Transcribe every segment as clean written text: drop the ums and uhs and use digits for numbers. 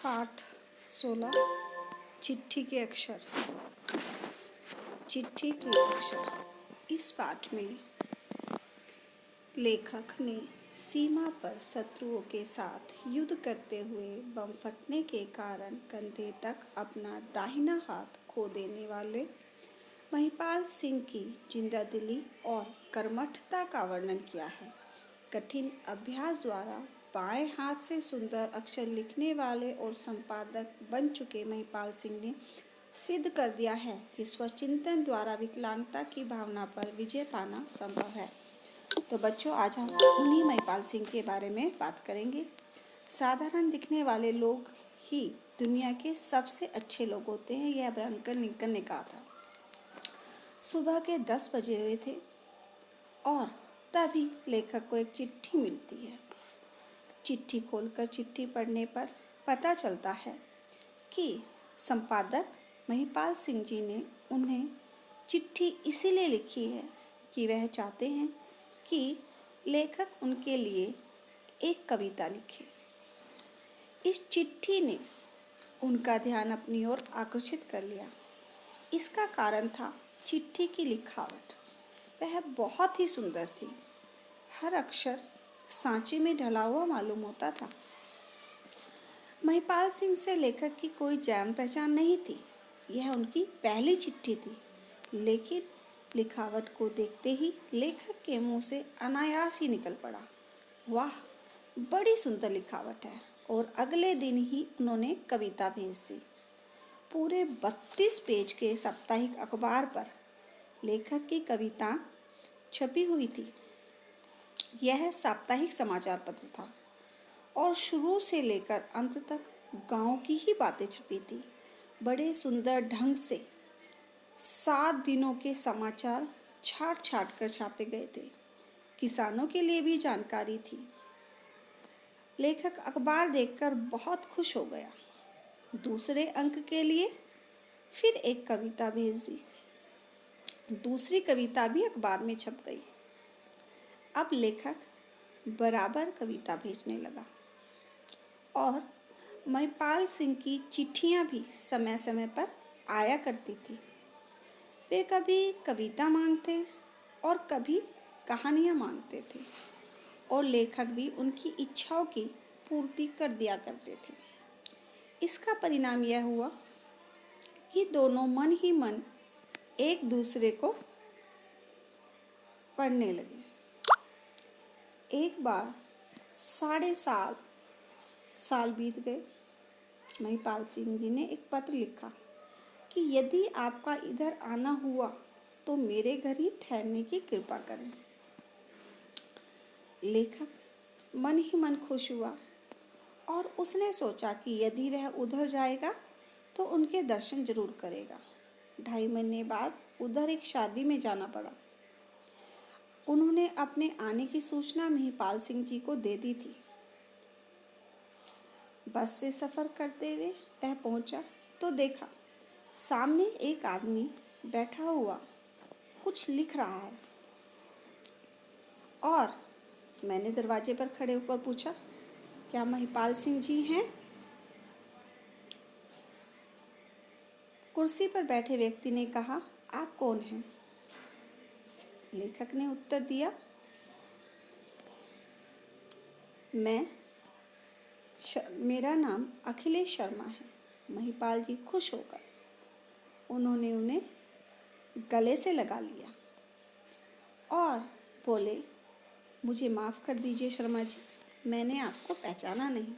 पाठ 16 चिट्ठी के अक्षर। चिट्ठी के अक्षर। इस पाठ में लेखक ने सीमा पर शत्रुओं के साथ युद्ध करते हुए बम फटने के कारण कंधे तक अपना दाहिना हाथ खो देने वाले महिपाल सिंह की जिंदादिली और कर्मठता का वर्णन किया है। कठिन अभ्यास द्वारा बाएं हाथ से सुंदर अक्षर लिखने वाले और संपादक बन चुके महिपाल सिंह ने सिद्ध कर दिया है कि स्वचिंतन द्वारा विकलांगता की भावना पर विजय पाना संभव है। तो बच्चों, आज हम उन्हीं महिपाल सिंह के बारे में बात करेंगे। साधारण दिखने वाले लोग ही दुनिया के सबसे अच्छे लोग होते हैं, यह अब्राहम लिंकन ने कहा था। सुबह के 10 बजे हुए थे और तभी लेखक को एक चिट्ठी मिलती है। चिट्ठी खोलकर चिट्ठी पढ़ने पर पता चलता है कि संपादक महिपाल सिंह जी ने उन्हें चिट्ठी इसीलिए लिखी है कि वह चाहते हैं कि लेखक उनके लिए एक कविता लिखे। इस चिट्ठी ने उनका ध्यान अपनी ओर आकर्षित कर लिया। इसका कारण था चिट्ठी की लिखावट। वह बहुत ही सुंदर थी। हर अक्षर सांचे में ढला हुआ मालूम होता था। महिपाल सिंह से लेखक की कोई जान पहचान नहीं थी। यह उनकी पहली चिट्ठी थी, लेकिन लिखावट को देखते ही लेखक के मुंह से अनायास ही निकल पड़ा, वाह, बड़ी सुंदर लिखावट है। और अगले दिन ही उन्होंने कविता भेज दी। पूरे 32 पेज के साप्ताहिक अखबार पर लेखक की कविता छपी हुई थी। यह साप्ताहिक समाचार पत्र था और शुरू से लेकर अंत तक गांव की ही बातें छपी थी। बड़े सुंदर ढंग से 7 दिनों के समाचार छाट छाट कर छापे गए थे। किसानों के लिए भी जानकारी थी। लेखक अखबार देखकर बहुत खुश हो गया। दूसरे अंक के लिए फिर एक कविता भेज दी। दूसरी कविता भी अखबार में छप गई। अब लेखक बराबर कविता भेजने लगा और महिपाल सिंह की चिट्ठियां भी समय समय पर आया करती थी। वे कभी कविता मांगते और कभी कहानियां मांगते थे और लेखक भी उनकी इच्छाओं की पूर्ति कर दिया करते थे। इसका परिणाम यह हुआ कि दोनों मन ही मन एक दूसरे को पढ़ने लगे। एक बार 7.5 साल बीत गए। महिपाल सिंह जी ने एक पत्र लिखा कि यदि आपका इधर आना हुआ तो मेरे घर ही ठहरने की कृपा करें। लेखक मन ही मन खुश हुआ और उसने सोचा कि यदि वह उधर जाएगा तो उनके दर्शन जरूर करेगा। 2.5 महीने बाद उधर एक शादी में जाना पड़ा। उन्होंने अपने आने की सूचना महिपाल सिंह जी को दे दी थी। बस से सफ़र करते हुए वह पहुंचा तो देखा सामने एक आदमी बैठा हुआ कुछ लिख रहा है और मैंने दरवाजे पर खड़े होकर पूछा, क्या महिपाल सिंह जी हैं? कुर्सी पर बैठे व्यक्ति ने कहा, आप कौन हैं? लेखक ने उत्तर दिया, मेरा नाम अखिलेश शर्मा है। महिपाल जी खुश होकर उन्होंने उन्हें गले से लगा लिया और बोले, मुझे माफ़ कर दीजिए शर्मा जी, मैंने आपको पहचाना नहीं।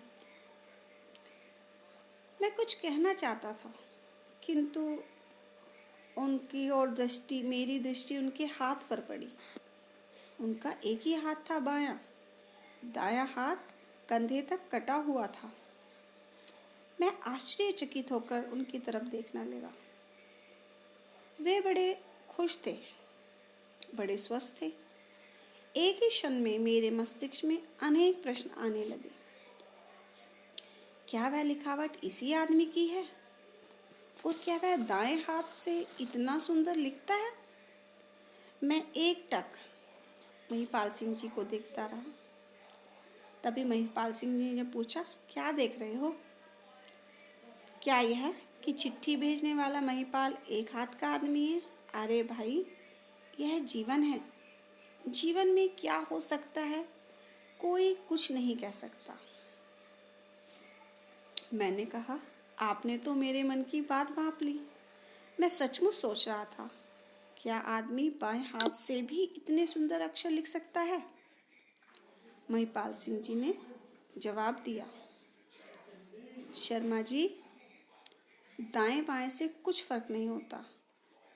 मैं कुछ कहना चाहता था, किंतु उनकी और मेरी दृष्टि उनके हाथ पर पड़ी। उनका एक ही हाथ था, बायां। दायां हाथ कंधे तक कटा हुआ था। मैं आश्चर्यचकित होकर उनकी तरफ देखने लगा। वे बड़े खुश थे, बड़े स्वस्थ थे। एक ही क्षण में मेरे मस्तिष्क में अनेक प्रश्न आने लगे। क्या वह लिखावट इसी आदमी की है? और क्या वह दाएं हाथ से इतना सुंदर लिखता है? मैं एकटक महिपाल सिंह जी को देखता रहा। तभी महिपाल सिंह जी ने पूछा, क्या देख रहे हो? क्या यह कि चिट्ठी भेजने वाला महिपाल एक हाथ का आदमी है? अरे भाई, यह जीवन है। जीवन में क्या हो सकता है, कोई कुछ नहीं कह सकता। मैंने कहा, आपने तो मेरे मन की बात भांप ली। मैं सचमुच सोच रहा था, क्या आदमी बाएं हाथ से भी इतने सुंदर अक्षर लिख सकता है? महिपाल सिंह जी ने जवाब दिया, शर्मा जी, दाएं बाएं से कुछ फर्क नहीं होता।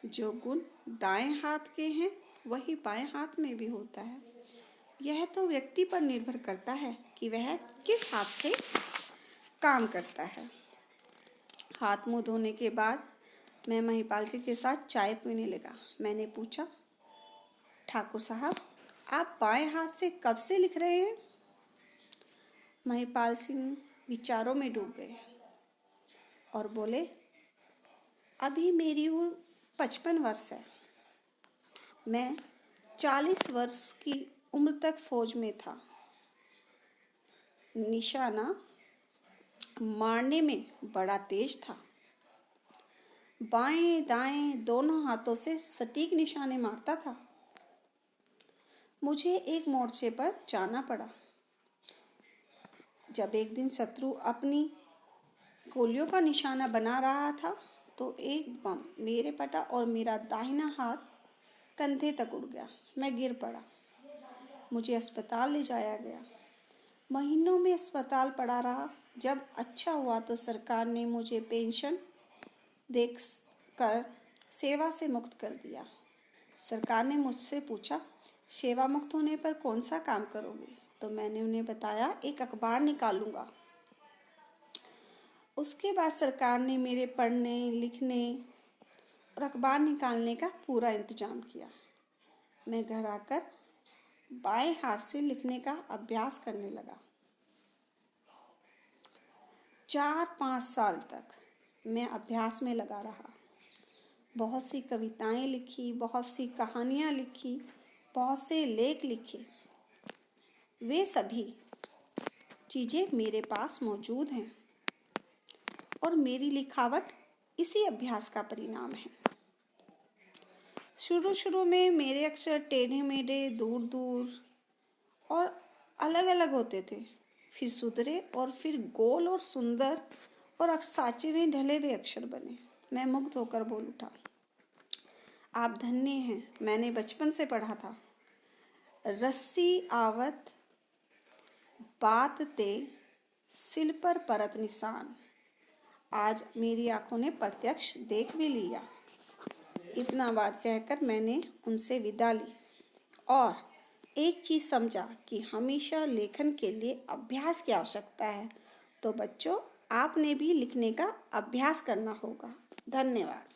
जो गुण दाएं हाथ के हैं वही बाएं हाथ में भी होता है। यह तो व्यक्ति पर निर्भर करता है कि वह किस हाथ से काम करता है। हाथ मुंह धोने के बाद मैं महिपाल जी के साथ चाय पीने लगा। मैंने पूछा, ठाकुर साहब, आप बाएं हाथ से कब से लिख रहे हैं? महिपाल सिंह विचारों में डूब गए और बोले, अभी मेरी उम्र 55 वर्ष है। मैं 40 वर्ष की उम्र तक फौज में था। निशाना मारने में बड़ा तेज था। बाएं दाएं दोनों हाथों से सटीक निशाने मारता था। मुझे एक मोर्चे पर जाना पड़ा। जब एक दिन शत्रु अपनी गोलियों का निशाना बना रहा था तो एक बम मेरे पटा और मेरा दाहिना हाथ कंधे तक उड़ गया। मैं गिर पड़ा। मुझे अस्पताल ले जाया गया। महीनों में अस्पताल पड़ा रहा। जब अच्छा हुआ तो सरकार ने मुझे पेंशन देकर सेवा से मुक्त कर दिया। सरकार ने मुझसे पूछा, सेवा मुक्त होने पर कौन सा काम करोगे? तो मैंने उन्हें बताया, एक अखबार निकालूंगा। उसके बाद सरकार ने मेरे पढ़ने लिखने और अखबार निकालने का पूरा इंतजाम किया। मैं घर आकर बाएं हाथ से लिखने का अभ्यास करने लगा। 4-5 साल तक मैं अभ्यास में लगा रहा। बहुत सी कविताएं लिखी, बहुत सी कहानियां लिखी, बहुत से लेख लिखे। वे सभी चीज़ें मेरे पास मौजूद हैं और मेरी लिखावट इसी अभ्यास का परिणाम है। शुरू में मेरे अक्षर टेढ़े मेढ़े, दूर दूर और अलग अलग होते थे। फिर सुधरे और फिर गोल और सुंदर और साँचे में ढले हुए अक्षर बने। मैं मुग्ध होकर बोल उठा, आप धन्य हैं। मैंने बचपन से पढ़ा था, रस्सी आवत बात ते सिल पर परत निशान। आज मेरी आंखों ने प्रत्यक्ष देख भी लिया। इतना बात कहकर मैंने उनसे विदा ली और एक चीज़ समझा कि हमेशा लेखन के लिए अभ्यास की आवश्यकता है। तो बच्चों, आपने भी लिखने का अभ्यास करना होगा। धन्यवाद।